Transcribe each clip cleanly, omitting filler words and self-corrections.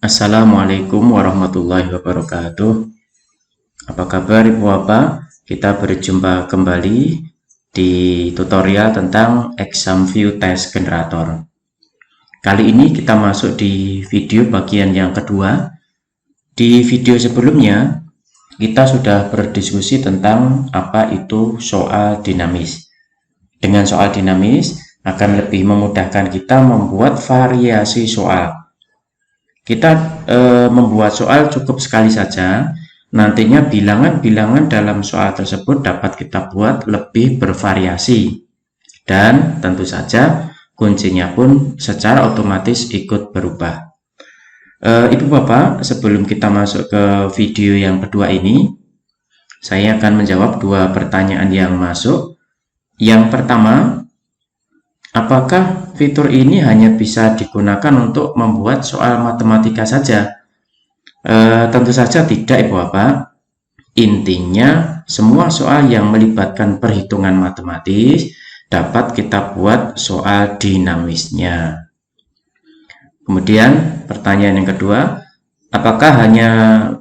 Assalamualaikum warahmatullahi wabarakatuh. Apa kabar Ibu Bapak? Kita berjumpa kembali di tutorial tentang Exam View Test Generator. Kali ini kita masuk di video bagian yang kedua. Di video sebelumnya, kita sudah berdiskusi tentang apa itu soal dinamis. Dengan soal dinamis, akan lebih memudahkan kita membuat variasi soal. Kita membuat soal cukup sekali saja, nantinya bilangan-bilangan dalam soal tersebut dapat kita buat lebih bervariasi, dan tentu saja kuncinya pun secara otomatis ikut berubah. Ibu Bapak, sebelum kita masuk ke video yang kedua ini, saya akan menjawab dua pertanyaan yang masuk. Yang pertama, apakah fitur ini hanya bisa digunakan untuk membuat soal matematika saja? Tentu saja tidak, Ibu Bapak. Intinya, semua soal yang melibatkan perhitungan matematis dapat kita buat soal dinamisnya. Kemudian, pertanyaan yang kedua, apakah hanya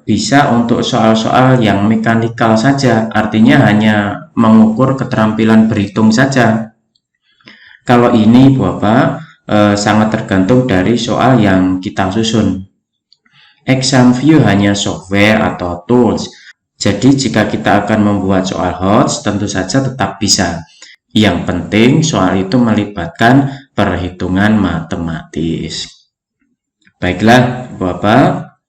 bisa untuk soal-soal yang mekanikal saja? Artinya hanya mengukur keterampilan berhitung saja. Kalau ini Bapak sangat tergantung dari soal yang kita susun. Exam View hanya software atau tools. Jadi jika kita akan membuat soal HOTS, tentu saja tetap bisa. Yang penting soal itu melibatkan perhitungan matematis. Baiklah Bapak,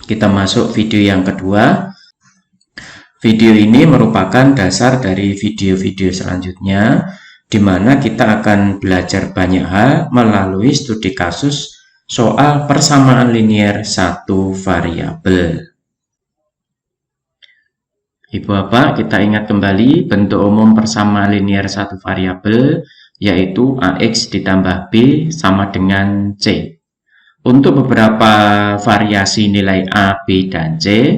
kita masuk video yang kedua. Video ini merupakan dasar dari video-video selanjutnya, di mana kita akan belajar banyak hal melalui studi kasus soal persamaan linier satu variabel. Ibu Bapak, kita ingat kembali bentuk umum persamaan linier satu variabel, yaitu AX ditambah B sama dengan C. Untuk beberapa variasi nilai A, B, dan C,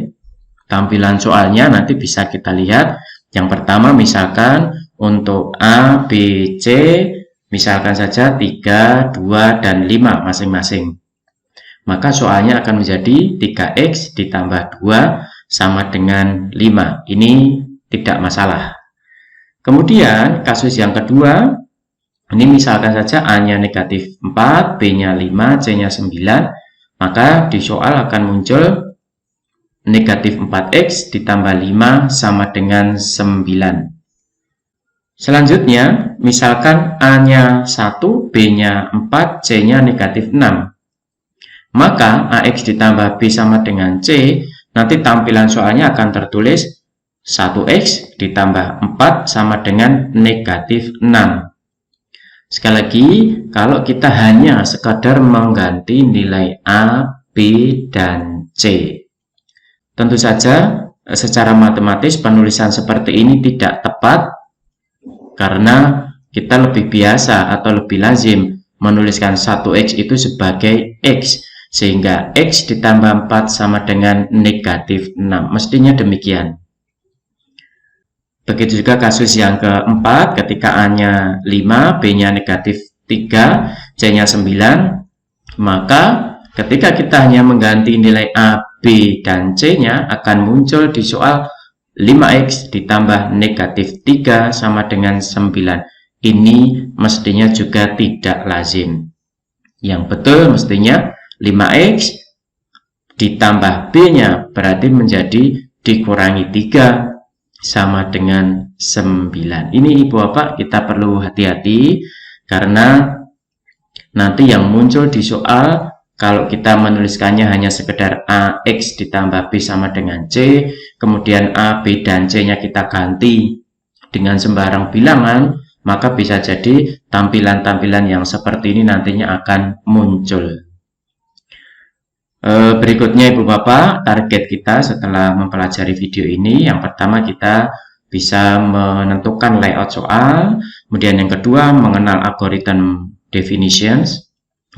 tampilan soalnya nanti bisa kita lihat. Yang pertama misalkan untuk A, B, C, misalkan saja 3, 2, dan 5 masing-masing. Maka soalnya akan menjadi 3X ditambah 2 sama dengan 5. Ini tidak masalah. Kemudian kasus yang kedua, ini misalkan saja A-nya negatif 4, B-nya 5, C-nya 9. Maka di soal akan muncul negatif 4X ditambah 5 sama dengan 9. Selanjutnya, misalkan A-nya 1, B-nya 4, C-nya negatif 6. Maka AX ditambah B sama dengan C, nanti tampilan soalnya akan tertulis 1X ditambah 4 sama dengan negatif 6. Sekali lagi, kalau kita hanya sekadar mengganti nilai A, B, dan C. Tentu saja, secara matematis penulisan seperti ini tidak tepat, karena kita lebih biasa atau lebih lazim menuliskan 1X itu sebagai X, sehingga X ditambah 4 sama dengan negatif 6. Mestinya demikian. Begitu juga kasus yang keempat, ketika A-nya 5, B-nya negatif 3, C-nya 9. Maka ketika kita hanya mengganti nilai A, B, dan C-nya akan muncul di soal 5X ditambah negatif 3 sama dengan 9. Ini mestinya juga tidak lazim. Yang betul mestinya 5X ditambah B-nya berarti menjadi dikurangi 3 sama dengan 9. Ini Ibu Bapak kita perlu hati-hati, karena nanti yang muncul di soal kalau kita menuliskannya hanya sekedar AX ditambah B sama dengan C, kemudian A, B, dan C-nya kita ganti dengan sembarang bilangan, maka bisa jadi tampilan-tampilan yang seperti ini nantinya akan muncul. Berikutnya Ibu Bapak, target kita setelah mempelajari video ini, yang pertama kita bisa menentukan layout soal, kemudian yang kedua mengenal algorithm definitions,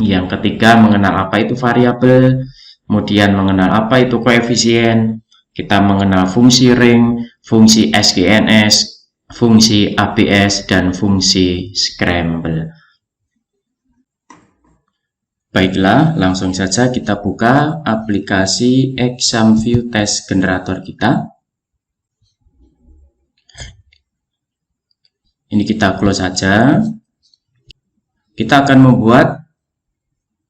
yang ketiga mengenal apa itu variabel, kemudian mengenal apa itu koefisien, kita mengenal fungsi ring, fungsi SGNS, fungsi ABS, dan fungsi scramble. Baiklah, langsung saja kita buka aplikasi ExamView Test Generator kita. Ini kita close saja. Kita akan membuat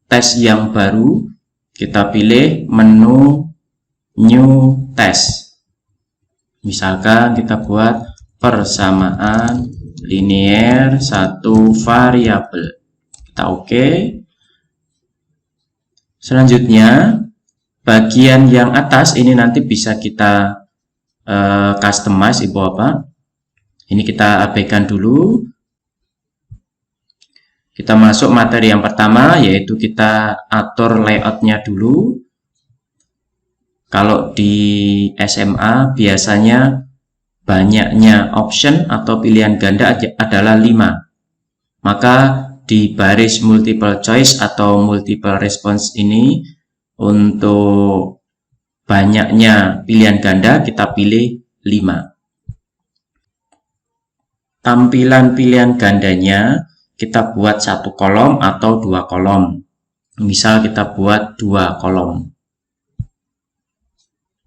tes yang baru. Kita pilih menu New Test. Misalkan kita buat persamaan linear satu variabel. Kita oke. Selanjutnya, bagian yang atas ini nanti bisa kita customize, Ibu Bapak. Ini kita abaikan dulu. Kita masuk materi yang pertama, yaitu kita atur layoutnya dulu. Kalau di SMA biasanya banyaknya option atau pilihan ganda adalah 5. Maka di baris multiple choice atau multiple response ini, untuk banyaknya pilihan ganda kita pilih 5. Tampilan pilihan gandanya kita buat 1 kolom atau 2 kolom. Misal kita buat 2 kolom.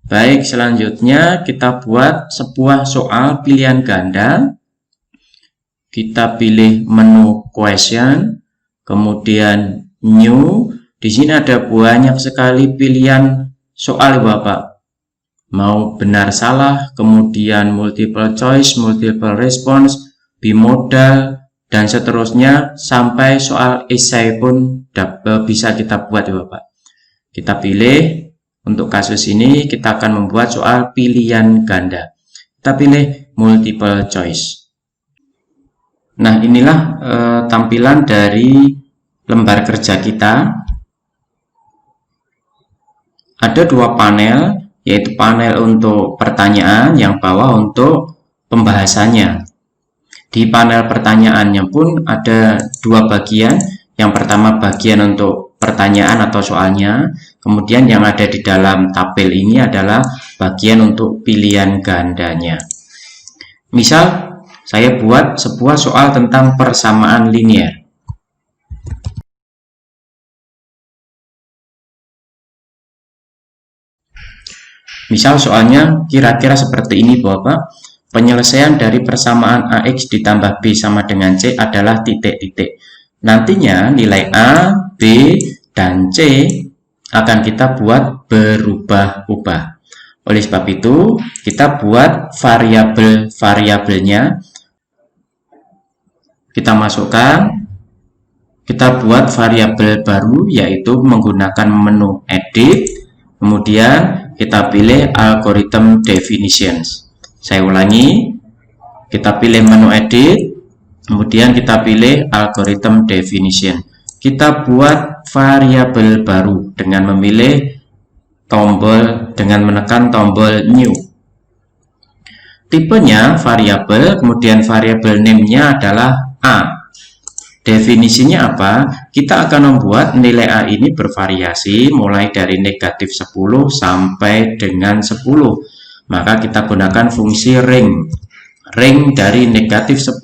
Baik, selanjutnya kita buat sebuah soal pilihan ganda. Kita pilih menu question, kemudian new. Di sini ada banyak sekali pilihan soal, Bapak. Mau benar salah, kemudian multiple choice, multiple response, bimodal, dan seterusnya sampai soal esai pun bisa kita buat, Bapak. Kita pilih, untuk kasus ini kita akan membuat soal pilihan ganda. Kita pilih multiple choice. Nah, inilah tampilan dari lembar kerja kita. Ada 2 panel, yaitu panel untuk pertanyaan, yang bawah untuk pembahasannya. Di panel pertanyaannya pun ada 2 bagian. Yang pertama bagian untuk pertanyaan atau soalnya, kemudian yang ada di dalam tabel ini adalah bagian untuk pilihan gandanya. Misal, saya buat sebuah soal tentang persamaan linear. Misal soalnya kira-kira seperti ini, Bapak. Penyelesaian dari persamaan AX ditambah B sama dengan C adalah titik-titik. Nantinya nilai A, B, dan C akan kita buat berubah-ubah. Oleh sebab itu, kita buat variabel-variabelnya. Kita masukkan, kita buat variabel baru, yaitu menggunakan menu edit, kemudian kita pilih algorithm definitions. Saya ulangi, kita pilih menu edit, kemudian kita pilih algorithm definition. Kita buat variabel baru dengan memilih tombol, dengan menekan tombol new. Tipenya variabel, kemudian variabel name-nya adalah A. Definisinya apa? Kita akan membuat nilai A ini bervariasi mulai dari negatif 10 sampai dengan 10. Maka kita gunakan fungsi ring. Ring dari negatif 10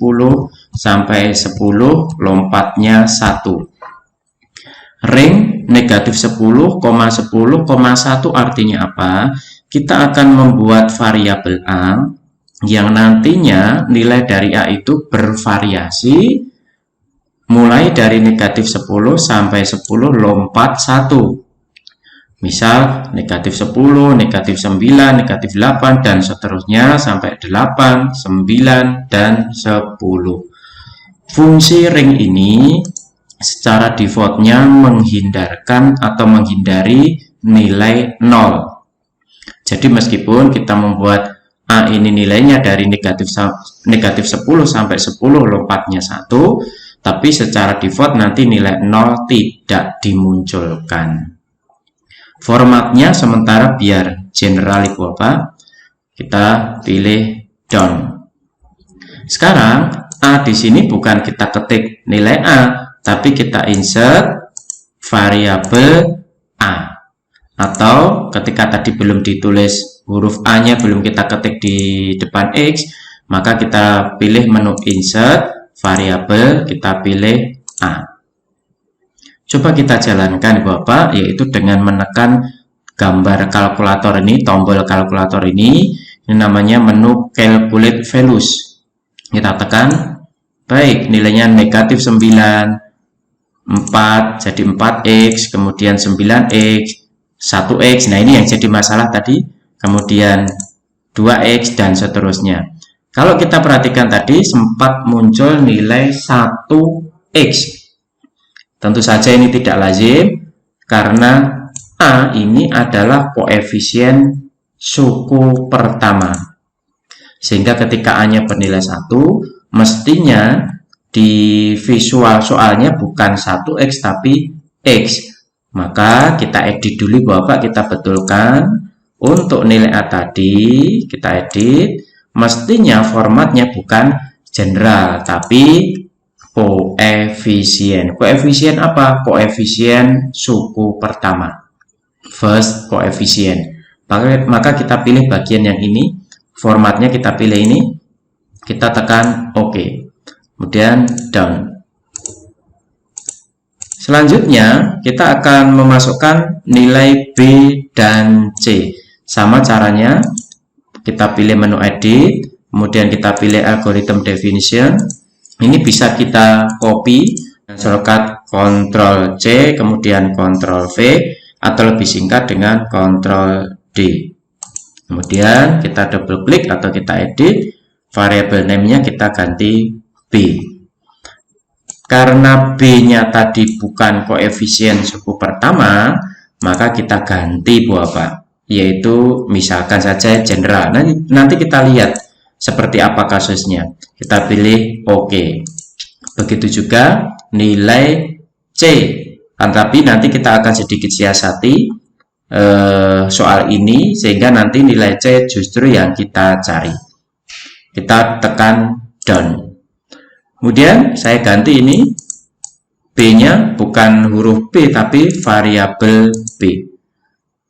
sampai 10, lompatnya 1. Ring negatif 10,10,1 artinya apa? Kita akan membuat variabel A yang nantinya nilai dari A itu bervariasi mulai dari negatif 10 sampai 10 lompat 1. Misal negatif 10, negatif 9, negatif 8, dan seterusnya sampai 8, 9, dan 10. Fungsi ring ini secara defaultnya menghindarkan atau menghindari nilai 0. Jadi meskipun kita membuat A ini nilainya dari negatif 10 sampai 10 lompatnya 1, tapi secara default nanti nilai 0 tidak dimunculkan. Formatnya sementara biar general, Ibu Bapak, kita pilih down. Sekarang A di sini bukan kita ketik nilai A, tapi kita insert variabel A. Atau ketika tadi belum ditulis huruf A-nya, belum kita ketik di depan X, maka kita pilih menu insert variabel, kita pilih A. Coba kita jalankan Bapak, yaitu dengan menekan gambar kalkulator ini, tombol kalkulator ini namanya menu calculate values. Kita tekan, baik, nilainya negatif 9, 4, jadi 4x, kemudian 9x, 1x, nah ini yang jadi masalah tadi, kemudian 2x, dan seterusnya. Kalau kita perhatikan tadi, sempat muncul nilai 1x. Tentu saja ini tidak lazim, karena A ini adalah koefisien suku pertama. Sehingga ketika A-nya bernilai 1, mestinya di visual soalnya bukan 1x tapi x. Maka kita edit dulu Bapak, kita betulkan. Untuk nilai A tadi, kita edit. Mestinya formatnya bukan general, tapi koefisien. Koefisien apa? Koefisien suku pertama. First coefficient. Maka kita pilih bagian yang ini, formatnya kita pilih ini, kita tekan OK, kemudian down. Selanjutnya kita akan memasukkan nilai B dan C. Sama caranya, kita pilih menu edit, kemudian kita pilih algorithm definition. Ini bisa kita copy, shortcut Ctrl C, kemudian Ctrl V, atau lebih singkat dengan Ctrl D. Kemudian kita double klik atau kita edit, variable name-nya kita ganti B. Karena B-nya tadi bukan koefisien suku pertama, maka kita ganti Bapak, yaitu misalkan saja general. Nanti kita lihat seperti apa kasusnya. Kita pilih OK. Begitu juga nilai C. Tapi nanti kita akan sedikit siasati soal ini, sehingga nanti nilai C justru yang kita cari. Kita tekan down. Kemudian saya ganti ini, B-nya bukan huruf B, tapi variabel B.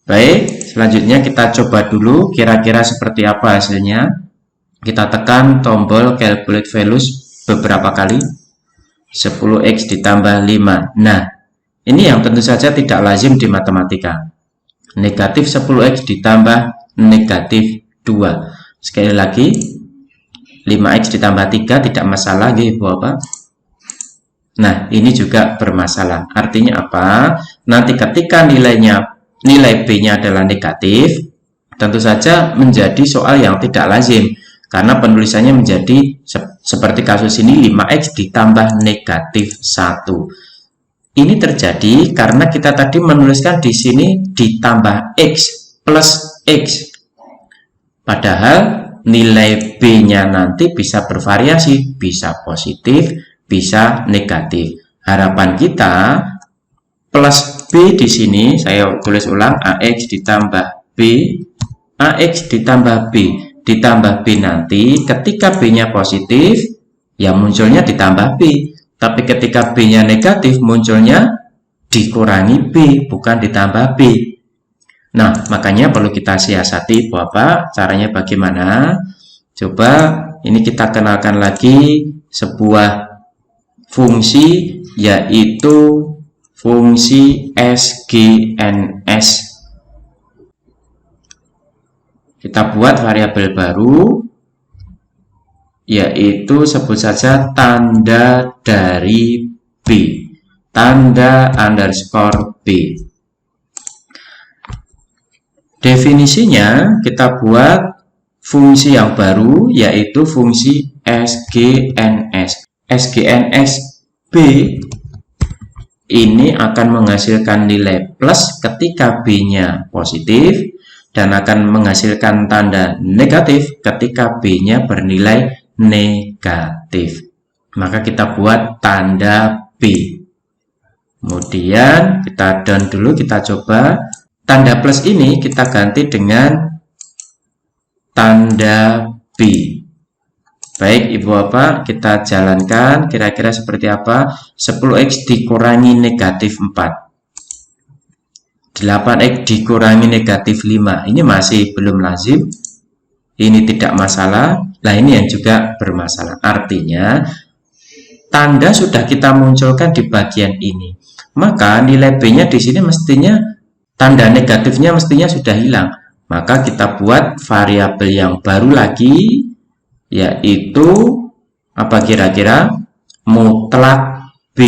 Baik, selanjutnya kita coba dulu kira-kira seperti apa hasilnya. Kita tekan tombol calculate values beberapa kali. 10x ditambah 5. Nah, ini yang tentu saja tidak lazim di matematika. Negatif 10x ditambah negatif 2. Sekali lagi, 5x ditambah 3 tidak masalah, gitu Bapak. Nah, ini juga bermasalah. Artinya apa? Nanti ketika nilai B-nya adalah negatif, tentu saja menjadi soal yang tidak lazim. Karena penulisannya menjadi seperti kasus ini, 5x ditambah negatif 1. Ini terjadi karena kita tadi menuliskan di sini ditambah x plus x. Padahal nilai B-nya nanti bisa bervariasi, bisa positif, bisa negatif. Harapan kita plus B di sini, saya tulis ulang, AX ditambah B, AX ditambah B, ditambah B nanti ketika B-nya positif, ya munculnya ditambah B. Tapi ketika B-nya negatif, munculnya dikurangi B, bukan ditambah B. Nah, makanya perlu kita siasati Bapak, caranya bagaimana? Coba ini kita kenalkan lagi sebuah fungsi, yaitu fungsi SGNS. Kita buat variabel baru, yaitu sebut saja tanda dari B, tanda underscore B. Definisinya kita buat fungsi yang baru, yaitu fungsi SGNS. SGNS B ini akan menghasilkan nilai plus ketika B-nya positif, dan akan menghasilkan tanda negatif ketika B-nya bernilai negatif. Maka kita buat tanda B. Kemudian kita down dulu, kita coba. Tanda plus ini kita ganti dengan tanda B. Baik Ibu Bapak, kita jalankan kira-kira seperti apa. 10x dikurangi negatif 4. 8x dikurangi negatif 5. Ini masih belum lazim. Ini tidak masalah. Nah, ini yang juga bermasalah. Artinya, tanda sudah kita munculkan di bagian ini. maka nilai B-nya di sini mestinya tanda negatifnya mestinya sudah hilang. Maka kita buat variabel yang baru lagi, yaitu apa kira-kira? Mutlak B.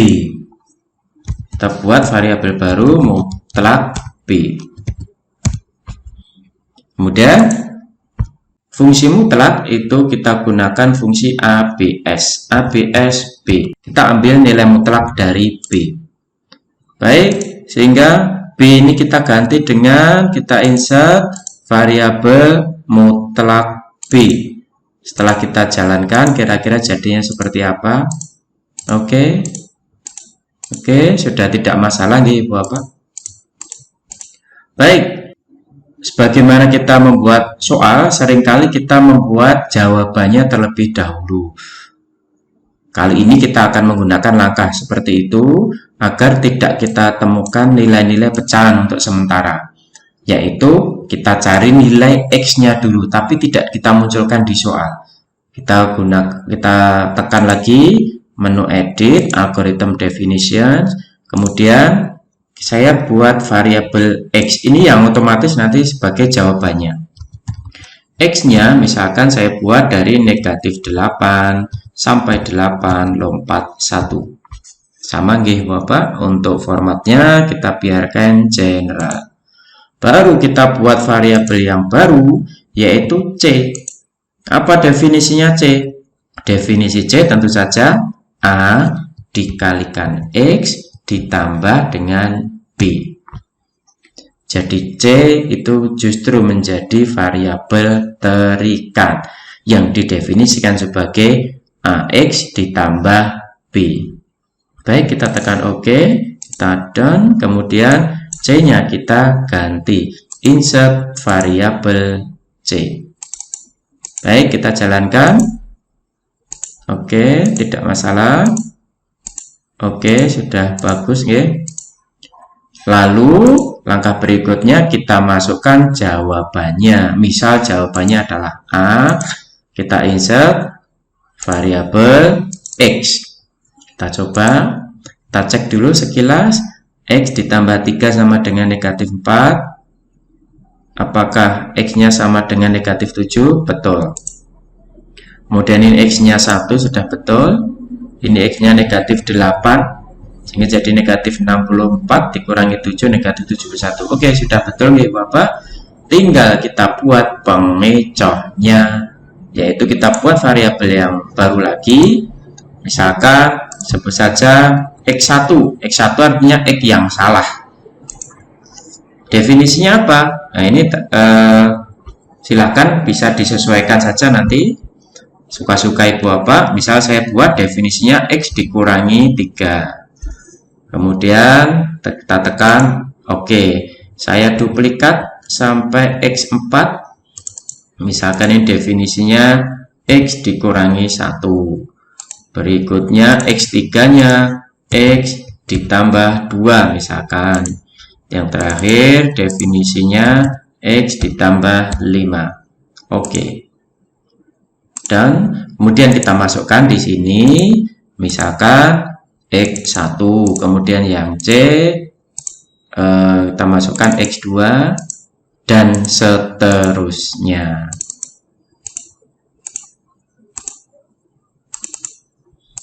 Kita buat variabel baru mutlak B. Kemudian fungsi mutlak itu kita gunakan fungsi ABS. ABS B. Kita ambil nilai mutlak dari B. Baik, sehingga B ini kita ganti dengan kita insert variabel mutlak B. Setelah kita jalankan, kira-kira jadinya seperti apa? Oke, sudah tidak masalah nih Bapak. Baik, sebagaimana kita membuat soal, seringkali kita membuat jawabannya terlebih dahulu. Kali ini kita akan menggunakan langkah seperti itu agar tidak kita temukan nilai-nilai pecahan untuk sementara. Yaitu kita cari nilai X-nya dulu, tapi tidak kita munculkan di soal. Kita tekan lagi menu edit, algorithm definition, kemudian saya buat variabel X ini yang otomatis nanti sebagai jawabannya. X-nya misalkan saya buat dari negatif 8 sampai 8 lompat 1. Sama nggih Bapak, untuk formatnya kita biarkan general. Baru kita buat variabel yang baru, yaitu C. Apa definisinya C? Definisi C tentu saja A dikalikan X ditambah dengan B. Jadi C itu justru menjadi variabel terikat yang didefinisikan sebagai AX ditambah B. Baik, kita tekan OK, kita done, kemudian C-nya kita ganti insert variabel C. Baik, kita jalankan. Oke, tidak masalah. Oke, sudah bagus nggih. Lalu langkah berikutnya kita masukkan jawabannya. Misal jawabannya adalah A. Kita insert variabel X. Kita coba, kita cek dulu sekilas. X ditambah 3 sama dengan negatif 4. Apakah X-nya sama dengan negatif 7? Betul. Kemudian ini X-nya 1 sudah betul. Ini X-nya negatif 8. Sehingga jadi negatif 64 dikurangi 7, negatif 71. Oke, sudah betul nih Bapak. Tinggal kita buat pengecohnya, yaitu kita buat variabel yang baru lagi. Misalkan sebut saja X1. X1 artinya X yang salah. Definisinya apa? Nah, ini silakan bisa disesuaikan saja nanti. Suka-suka Ibu Bapak. Misal saya buat definisinya X dikurangi 3. Kemudian kita tekan OK. Saya duplikat sampai X4. Misalkan ini definisinya X dikurangi 1. Berikutnya X3-nya X ditambah 2 misalkan. Yang terakhir definisinya X ditambah 5. Oke. Dan kemudian kita masukkan di sini misalkan X1, kemudian yang C kita masukkan X2 dan seterusnya.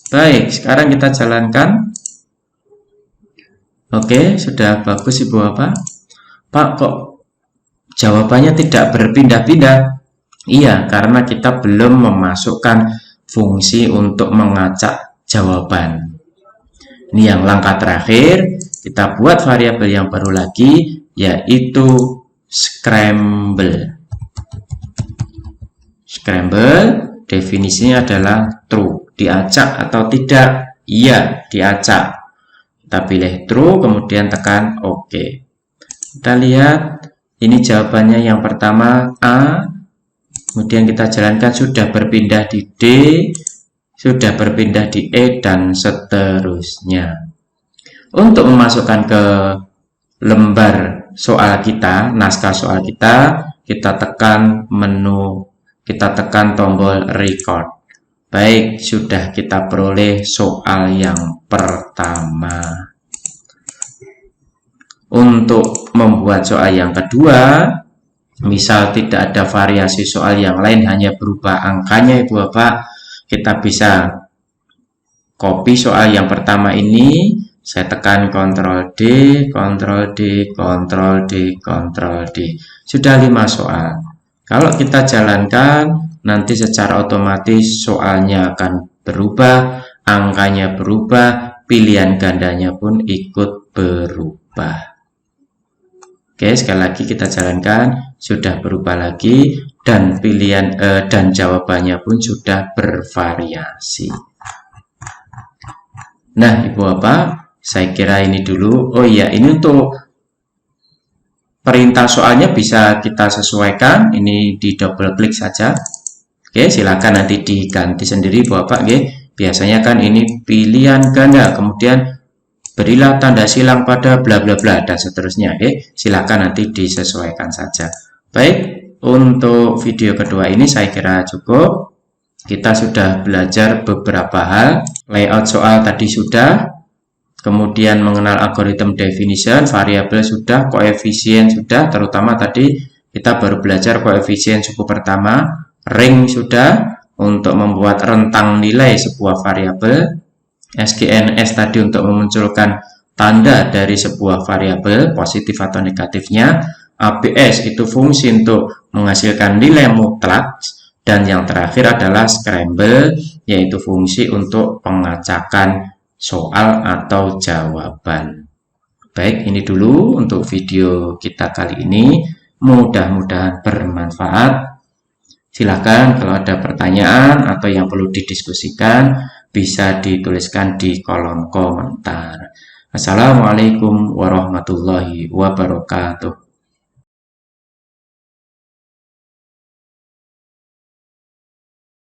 Baik, sekarang kita jalankan. Oke, sudah bagus Ibu Bapak. Pak, kok jawabannya tidak berpindah-pindah? Iya, karena kita belum memasukkan fungsi untuk mengacak jawaban. Ini yang langkah terakhir, kita buat variabel yang baru lagi, yaitu scramble. Scramble definisinya adalah true. Diacak atau tidak? Iya, diacak. Kita pilih true, kemudian tekan OK. Kita lihat, ini jawabannya yang pertama A. Kemudian kita jalankan, sudah berpindah di D, sudah berpindah di E, dan seterusnya. Untuk memasukkan ke lembar soal kita, naskah soal kita tekan menu, kita tekan tombol record. Baik, sudah kita peroleh soal yang pertama. Untuk membuat soal yang kedua, misal tidak ada variasi soal yang lain, hanya berubah angkanya Ibu Bapak, kita bisa copy soal yang pertama ini, saya tekan Ctrl D, Ctrl D, Ctrl D, Ctrl D. Sudah 5 soal. Kalau kita jalankan, nanti secara otomatis soalnya akan berubah, angkanya berubah, pilihan gandanya pun ikut berubah. Oke, sekali lagi kita jalankan, sudah berubah lagi, dan pilihan dan jawabannya pun sudah bervariasi. Nah, Ibu Bapak, saya kira ini dulu. Oh iya, ini untuk perintah soalnya bisa kita sesuaikan. Ini di double klik saja. Oke, silakan nanti diganti sendiri Ibu Bapak. Oke, biasanya kan ini pilihan ganda, kemudian berilah tanda silang pada bla bla bla dan seterusnya. Oke, silakan nanti disesuaikan saja. Baik, untuk video kedua ini saya kira cukup. Kita sudah belajar beberapa hal. Layout soal tadi sudah, kemudian mengenal algoritma definition, variabel sudah, koefisien sudah, terutama tadi kita baru belajar koefisien suku pertama, ring sudah untuk membuat rentang nilai sebuah variabel, SGNS tadi untuk memunculkan tanda dari sebuah variabel, positif atau negatifnya, ABS itu fungsi untuk menghasilkan nilai mutlak, dan yang terakhir adalah scramble, yaitu fungsi untuk pengacakan soal atau jawaban. Baik, ini dulu untuk video kita kali ini. Mudah-mudahan bermanfaat. Silakan kalau ada pertanyaan atau yang perlu didiskusikan, bisa dituliskan di kolom komentar. Assalamualaikum warahmatullahi wabarakatuh.